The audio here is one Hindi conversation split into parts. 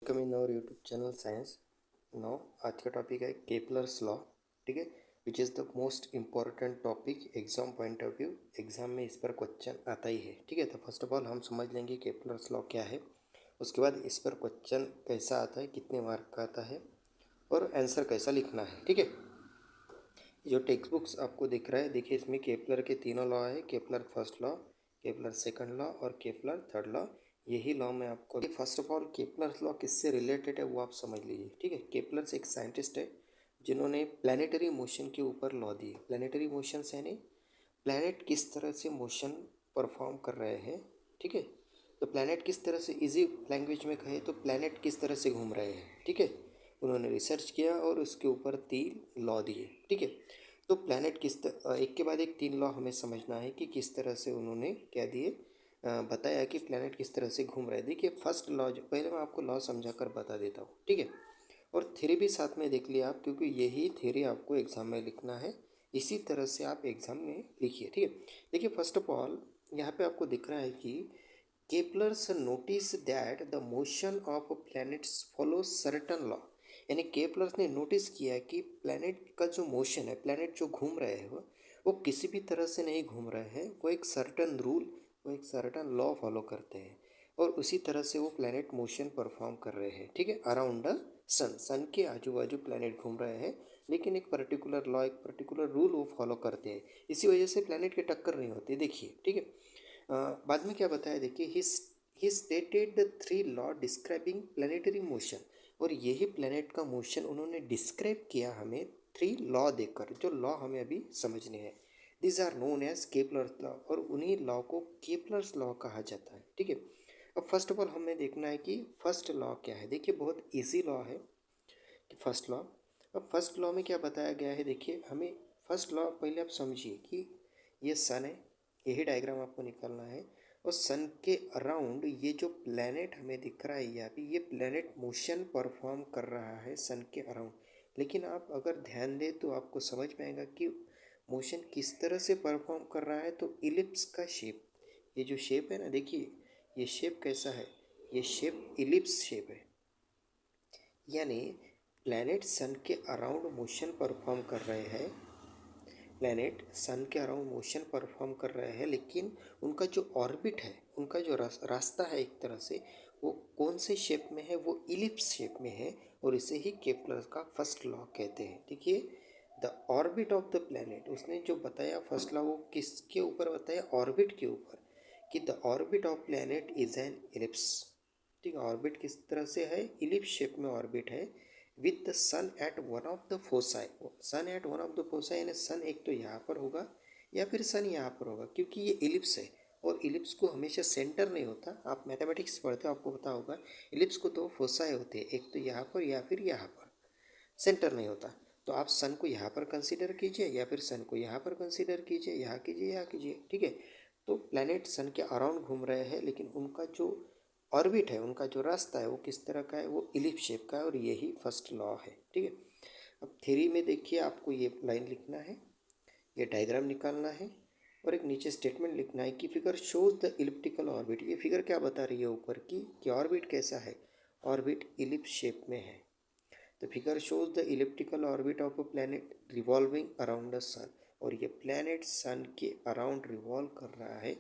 Welcome in our YouTube channel science. No, आज का टॉपिक है केपलर्स लॉ। ठीक है, which is the most important topic exam point of view. Exam में इस पर क्वेश्चन आता ही है। ठीक है, तो फर्स्ट ऑफ ऑल हम समझ लेंगे केपलर्स लॉ क्या है। उसके बाद इस पर क्वेश्चन कैसा आता है, कितने मार्क का आता है और आंसर कैसा लिखना है। ठीक है, जो टेक्स्ट बुक्स आपको दिख रहा है, देखिए इसमें केपलर के तीनों लॉ है। Kepler first law, Kepler second law और केपलर थर्ड लॉ। यही लॉ में आपको first of all Kepler law किससे रिलेटेड है वो आप समझ लीजिए। ठीक है, केपलर एक साइंटिस्ट है जिन्होंने प्लानिटरी मोशन के ऊपर लॉ दिए। प्लानिटरी मोशन यानी प्लैनेट किस तरह से मोशन परफॉर्म कर रहे हैं। ठीक है, तो प्लैनेट किस तरह से, इजी लैंग्वेज में कहे तो प्लैनेट किस तरह से घूम रहे हैं। ठीक है, उन्होंने रिसर्च किया और उसके ऊपर 3 लॉ दिए। ठीक है, तो प्लैनेट एक के बाद एक 3 लॉ हमें समझना है कि किस तरह से उन्होंने क्या दिए, बताया कि प्लैनेट किस तरह से घूम रहे हैं। देखिए फर्स्ट लॉ, जो पहले मैं आपको लॉ समझा कर बता देता हूँ। ठीक है, और थ्योरी भी साथ में देख लिया आप, क्योंकि यही थ्योरी आपको एग्जाम में लिखना है। इसी तरह से आप एग्जाम में लिखिए। ठीक है, देखिए फर्स्ट ऑफ ऑल यहाँ पे आपको दिख रहा है कि Kepler's notice that the motion of planets follow certain law. यानी केपलर्स ने नोटिस किया कि प्लैनेट का जो मोशन है, प्लैनेट जो घूम रहे हैं वो किसी भी तरह से नहीं घूम रहे हैं। वो एक सर्टन रूल, वो एक सर्टन लॉ फॉलो करते हैं और उसी तरह से वो प्लैनेट मोशन परफॉर्म कर रहे हैं। ठीक है, अराउंड द सन के आजू बाजू प्लैनेट घूम रहे हैं, लेकिन एक पर्टिकुलर लॉ, एक पर्टिकुलर रूल वो फॉलो करते हैं। इसी वजह से प्लैनेट के टक्कर नहीं होती। देखिए ठीक है, बाद में क्या बताया, देखिए ही stated the 3 law describing planetary motion. और यही प्लैनेट का मोशन उन्होंने डिस्क्राइब किया हमें 3 लॉ देकर, जो लॉ हमें अभी समझने हैं। This are known as Kepler's law, और उन्हीं लॉ को केपलर्स लॉ कहा जाता है। ठीक है, अब फर्स्ट ऑफ ऑल हमें देखना है कि फर्स्ट लॉ क्या है। देखिए बहुत इजी लॉ है कि फर्स्ट लॉ। अब फर्स्ट लॉ में क्या बताया गया है, देखिए हमें फर्स्ट लॉ पहले आप समझिए कि ये सन है, यही डायग्राम आपको निकालना है। और सन के अराउंड ये जो प्लैनेट हमें दिख रहा है यहाँ पे, ये प्लैनेट मोशन परफॉर्म कर रहा है सन के अराउंड। लेकिन आप अगर ध्यान दें तो आपको समझ में आएगा कि मोशन किस तरह से परफॉर्म कर रहा है। तो इलिप्स का शेप, ये जो शेप है ना, देखिए ये शेप कैसा है, ये शेप इलिप्स शेप है। यानी प्लैनेट सन के अराउंड मोशन परफॉर्म कर रहे हैं, प्लैनेट सन के अराउंड मोशन परफॉर्म कर रहे हैं, लेकिन उनका जो ऑर्बिट है, उनका जो रास्ता है एक तरह से, वो कौन से शेप में है, वो इलिप्स शेप में है। और इसे ही केपलर का फर्स्ट लॉ कहते हैं। देखिए the orbit of the planet, उसने जो बताया फर्स्ट लॉ, वो किसके ऊपर बताया, ऑर्बिट के ऊपर, कि the orbit of planet is an ellipse. ठीक है, ऑर्बिट किस तरह से है, इलिप्स शेप में ऑर्बिट है, with the sun at one of the foci. Sun at one of the foci यानी सन एक तो यहाँ पर होगा या फिर सन यहाँ पर होगा, क्योंकि ये इलिप्स है और इलिप्स को हमेशा सेंटर नहीं होता। आप मैथमेटिक्स पढ़ते हो, आपको पता होगा इलिप्स को 2 फोसाई होते हैं, एक तो यहाँ पर या फिर यहाँ पर, सेंटर नहीं होता। तो आप सन को यहाँ पर कंसीडर कीजिए या फिर सन को यहाँ पर कंसीडर कीजिए, यहाँ कीजिए, यहाँ कीजिए। ठीक है, तो प्लैनेट सन के अराउंड घूम रहे हैं, लेकिन उनका जो ऑर्बिट है, उनका जो रास्ता है, वो किस तरह का है, वो इलिप्स शेप का है। और यही फर्स्ट लॉ है। ठीक है, अब थ्योरी में देखिए आपको ये लाइन लिखना है, ये डायग्राम निकालना है और एक नीचे स्टेटमेंट लिखना है कि figure shows the elliptical orbit. ये फिगर क्या बता रही है ऊपर की, कि ऑर्बिट कैसा है, ऑर्बिट इलिप्स शेप में है। The figure shows the elliptical orbit of a planet revolving around the sun. और ये प्लैनेट सन के अराउंड रिवॉल्व कर रहा है,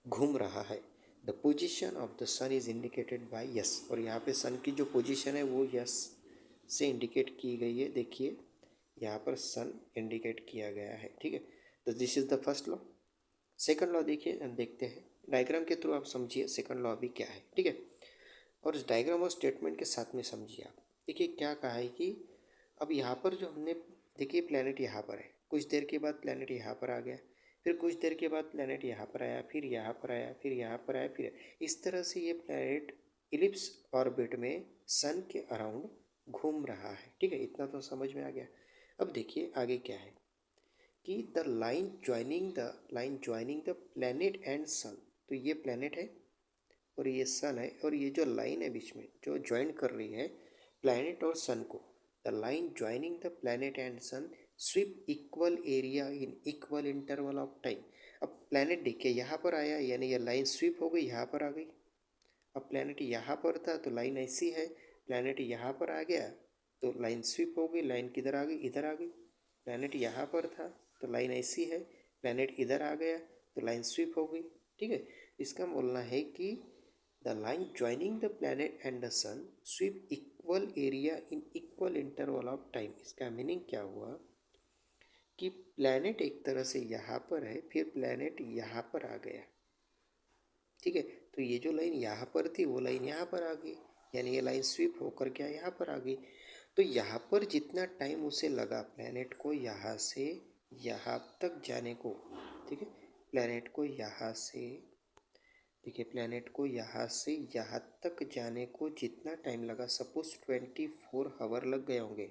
घूम रहा है। The position of the sun is indicated by S. और यहाँ पे सन की जो पोजिशन है वो यस से इंडिकेट की गई है। देखिए यहाँ पर सन इंडिकेट किया गया है। ठीक है, तो this is the first law. Second law देखिए, देखते हैं डायग्राम के थ्रू, आप समझिए सेकंड लॉ भी क्या है। ठीक है, और इस डायग्राम और स्टेटमेंट के साथ में समझिए आप। देखिए क्या कहा है कि अब यहाँ पर जो हमने, देखिए प्लैनेट यहाँ पर है, कुछ देर के बाद प्लैनेट यहाँ पर आ गया, फिर कुछ देर के बाद प्लैनेट यहाँ पर आया, फिर यहाँ पर आया, फिर यहाँ पर आया, फिर इस तरह से ये प्लैनेट इलिप्स ऑर्बिट में सन के अराउंड घूम रहा है। ठीक है, इतना तो समझ में आ गया। अब देखिए आगे क्या है कि the line joining the planet and sun. तो ये प्लैनेट है और ये सन है, और ये जो लाइन है बीच में जो ज्वाइन कर रही है प्लैनेट और सन को, the line joining the planet and sun sweep equal area in equal interval of time. अब प्लैनेट देखिए यहाँ पर आया, यानी ये लाइन स्वीप हो गई, यहाँ पर आ गई। अब प्लैनेट यहाँ पर था तो लाइन ऐसी है, प्लैनेट यहाँ पर आ गया तो लाइन स्विप हो गई, लाइन किधर आ गई, इधर आ गई। प्लैनेट यहाँ पर था तो लाइन ऐसी है, प्लैनेट इधर आ गया तो लाइन स्विप हो गई। ठीक है, इसका बोलना है कि the line joining the planet and the sun sweep equal area in equal interval of time. इसका मीनिंग क्या हुआ कि प्लैनेट एक तरह से यहाँ पर है, फिर प्लैनेट यहाँ पर आ गया। ठीक है, तो ये जो लाइन यहाँ पर थी वो लाइन यहाँ पर आ गई, यानी ये लाइन स्वीप होकर क्या यहाँ पर आ गई। तो यहाँ पर जितना टाइम उसे लगा प्लैनेट को यहाँ से यहाँ तक जाने को, ठीक है, प्लैनेट को यहाँ से, देखिए प्लैनेट को यहाँ से यहाँ तक जाने को जितना टाइम लगा, सपोज 24 आवर लग गए होंगे,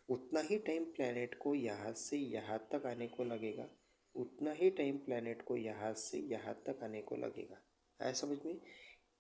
उतना ही टाइम प्लैनेट को यहाँ से यहाँ तक आने को लगेगा, उतना ही टाइम प्लैनेट को यहाँ से यहाँ तक आने को लगेगा। आया समझ में?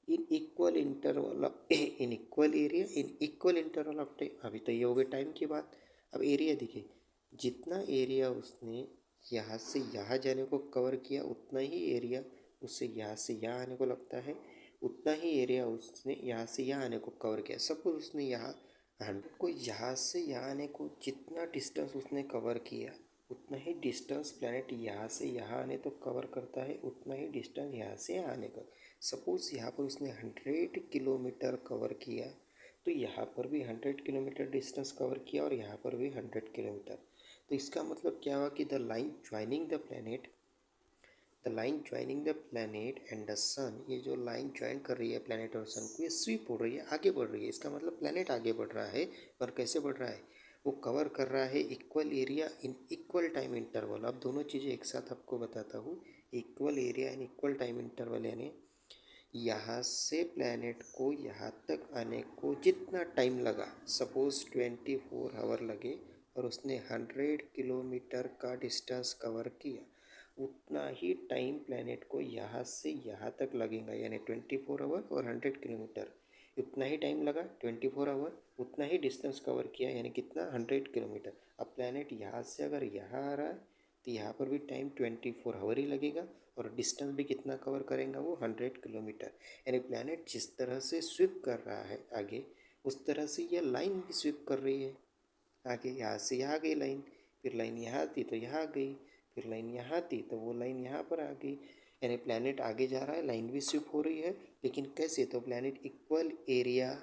इन equal interval of in equal area in equal interval of time. अभी तो ये हो गई टाइम की बात। अब एरिया देखिए, जितना एरिया उसने यहाँ से यहाँ जाने को कवर किया, उतना ही एरिया उससे यहाँ से यहाँ आने को लगता है, उतना ही एरिया उसने यहाँ से यहाँ आने को कवर किया। सपोज उसने यहाँ 100 को यहाँ से यहाँ आने को जितना डिस्टेंस उसने कवर किया, उतना ही डिस्टेंस प्लैनेट यहाँ से यहाँ आने तो कवर करता है, उतना ही डिस्टेंस यहाँ से यहाँ आने का। सपोज यहाँ पर उसने 100 किलोमीटर कवर किया, तो यहाँ पर भी 100 किलोमीटर डिस्टेंस कवर किया और यहाँ पर भी 100 किलोमीटर। तो इसका मतलब क्या हुआ कि the line joining the planet and the sun, ये जो लाइन ज्वाइन कर रही है प्लैनेट और सन को, ये स्वीप हो रही है, आगे बढ़ रही है। इसका मतलब प्लैनेट आगे बढ़ रहा है, पर कैसे बढ़ रहा है? वो कवर कर रहा है equal area in equal time interval. अब दोनों चीज़ें एक साथ आपको बताता हूँ। Equal area in equal time interval यानी यहाँ से प्लैनेट को यहाँ तक आने को जितना टाइम लगा, सपोज 24 आवर लगे और उसने 100 किलोमीटर का डिस्टेंस कवर किया, उतना ही टाइम प्लैनेट को यहाँ से यहाँ तक लगेगा, यानी 24 आवर और 100 किलोमीटर, उतना ही टाइम लगा 24 आवर, उतना ही डिस्टेंस कवर किया, यानी कितना 100 किलोमीटर। अब प्लैनेट यहाँ से अगर यहाँ आ रहा है तो यहाँ पर भी टाइम 24 आवर ही लगेगा और डिस्टेंस भी कितना कवर करेगा वो 100 किलोमीटर। यानी प्लैनेट जिस तरह से स्विप कर रहा है आगे, उस तरह से यह लाइन भी स्विप कर रही है आगे। यहाँ से यहाँ गई लाइन, फिर लाइन यहाँ आती तो यहाँ गई, फिर लाइन यहाँ आती तो वो लाइन यहाँ पर आ गई। यानी प्लैनेट आगे जा रहा है, लाइन भी स्विप हो रही है, लेकिन कैसे? तो planet equal area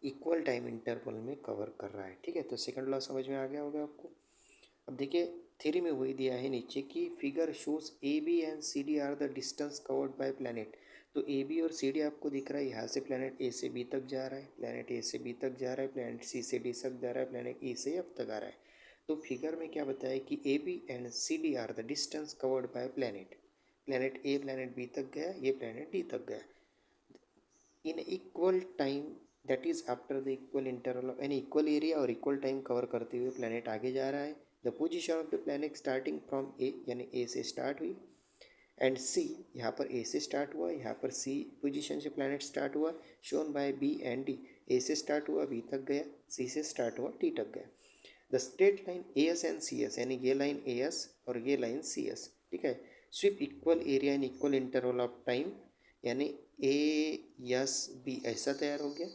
equal time interval में कवर कर रहा है। ठीक है, तो सेकंड लॉ समझ में आ गया होगा आपको। अब देखिए थ्योरी में वही दिया है नीचे कि figure shows A B and C D are the distance covered by planet. तो ए बी और सी डी आपको दिख रहा है, यहाँ से प्लैनेट ए से बी तक जा रहा है, प्लैनेट ए से बी तक जा रहा है, प्लैनेट सी से डी तक जा रहा है, प्लैनेट ई से एफ तक आ रहा है। तो फिगर में क्या बताया कि A B and C D are the distance covered by planet. Planet A planet B तक गया, ये प्लैनेट डी तक गया in equal time, that is after the equal interval of यानी इक्वल एरिया और इक्वल टाइम कवर करते हुए प्लैनेट आगे जा रहा है। The position of the planet starting from A, यानी ए से स्टार्ट हुई, एंड सी, यहाँ पर ए से स्टार्ट हुआ, यहाँ पर सी पोजीशन से प्लैनेट स्टार्ट हुआ, shown by B and D. A से स्टार्ट हुआ, बी तक गया, सी से स्टार्ट हुआ, डी तक गया। The straight line A S and C S, यानी ये लाइन ए एस और ये लाइन सी एस, ठीक है, sweep equal area in equal interval of time, यानी ए एस बी ऐसा तैयार हो गया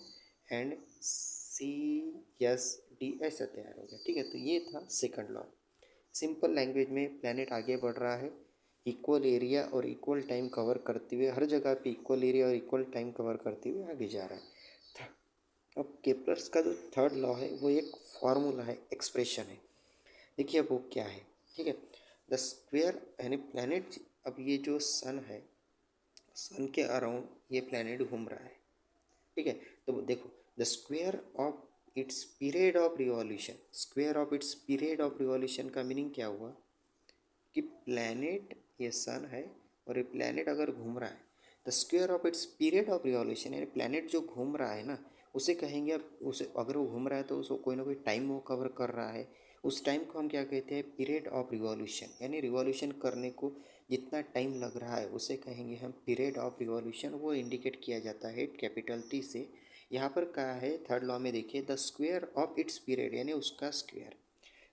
एंड सी एस डी ऐसा तैयार हो गया। ठीक है, तो ये था सेकंड लॉ। सिंपल लैंग्वेज में प्लैनेट आगे बढ़ रहा है इक्वल एरिया और इक्वल टाइम कवर करते हुए, हर जगह पे इक्वल एरिया और इक्वल टाइम कवर करते हुए आगे जा रहा है। अब केपलर्स का जो थर्ड लॉ है वो एक फॉर्मूला है, एक्सप्रेशन है। देखिए अब वो क्या है। ठीक है, द स्क्वेयर यानी प्लैनेट, अब ये जो सन है, सन के अराउंड ये प्लैनेट घूम रहा है। ठीक है, तो देखो the square of its period of revolution, square of its period of revolution का मीनिंग क्या हुआ कि प्लैनेट, ये सन है और ये प्लैनेट अगर घूम रहा है, the square of its period of revolution, यानी प्लैनेट जो घूम रहा है ना, उसे कहेंगे, अब उसे अगर वो घूम रहा है तो उसको कोई ना कोई टाइम वो कवर कर रहा है, उस टाइम को हम क्या कहते हैं? Period of revolution. यानी रिवॉल्यूशन करने को जितना टाइम लग रहा है उसे कहेंगे हम पीरियड ऑफ रिवॉल्यूशन। वो इंडिकेट किया जाता है कैपिटल टी से। यहाँ पर कहा है थर्ड लॉ में, देखिए the square of its period, यानी उसका square,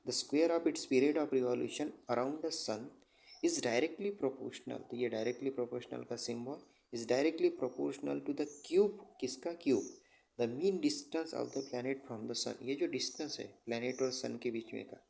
the square of its period of revolution around the sun is directly proportional. तो ये डायरेक्टली प्रोपोर्शनल का symbol, is directly proportional to the cube, किसका? Cube, the mean distance of the planet from the sun, ये जो डिस्टेंस है प्लैनेट और सन के बीच में का,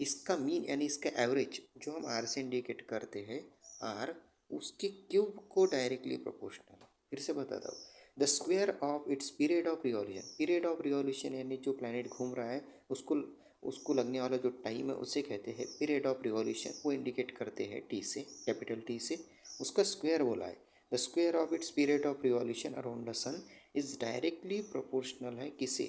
इसका मीन यानी इसका एवरेज जो हम आर से इंडिकेट करते हैं, आर उसके क्यूब को डायरेक्टली प्रोपोर्शनल है। फिर से बताता हूँ, the square of its period of revolution, period of revolution यानी जो प्लैनेट घूम रहा है उसको उसको लगने वाला जो टाइम है उसे कहते हैं पीरियड ऑफ रिवॉल्यूशन, वो इंडिकेट करते हैं टी से, कैपिटल टी से, उसका स्क्वायर बोला है। The square of its period of revolution around the sun is directly proportional है किसे,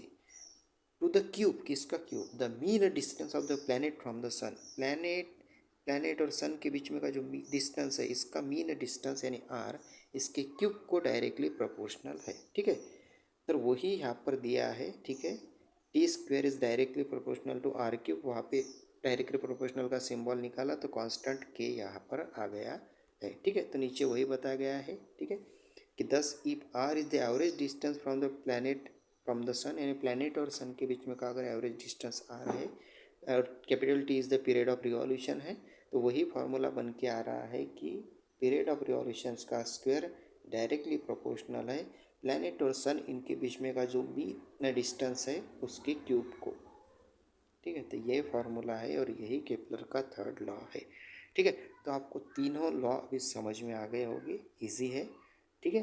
टू द क्यूब, किसका cube, the mean distance of the planet from the sun, planet और सन के बीच में का जो डिस्टेंस है इसका मीन डिस्टेंस यानी आर इसके क्यूब को डायरेक्टली प्रोपोर्शनल है। ठीक है, तो वही यहाँ पर दिया है। ठीक है, T square is directly proportional to R cube, वहाँ पे डायरेक्टली प्रोपोर्शनल का सिंबल निकाला तो कांस्टेंट के यहाँ पर आ गया है। ठीक है, तो नीचे वही बताया गया है। ठीक है, कि thus if R is the average distance from the planet from the sun, यानी प्लैनेट और सन के बीच में का अगर एवरेज डिस्टेंस आर है और capital T is the period of revolution है, तो वही फार्मूला बन के आ रहा है कि पीरियड ऑफ रिवॉल्यूशन का स्क्वायर डायरेक्टली प्रोपोर्शनल है प्लैनेट और सन इनके बीच में का जो मीन डिस्टेंस है उसके क्यूब को। ठीक है, तो ये फार्मूला है और यही केपलर का थर्ड लॉ है। ठीक है, तो आपको तीनों लॉ अभी समझ में आ गए होंगे, इजी है। ठीक है,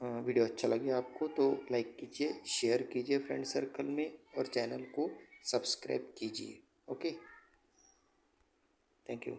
वीडियो अच्छा लगे आपको तो लाइक कीजिए, शेयर कीजिए फ्रेंड सर्कल में और चैनल को सब्सक्राइब कीजिए। Okay, thank you.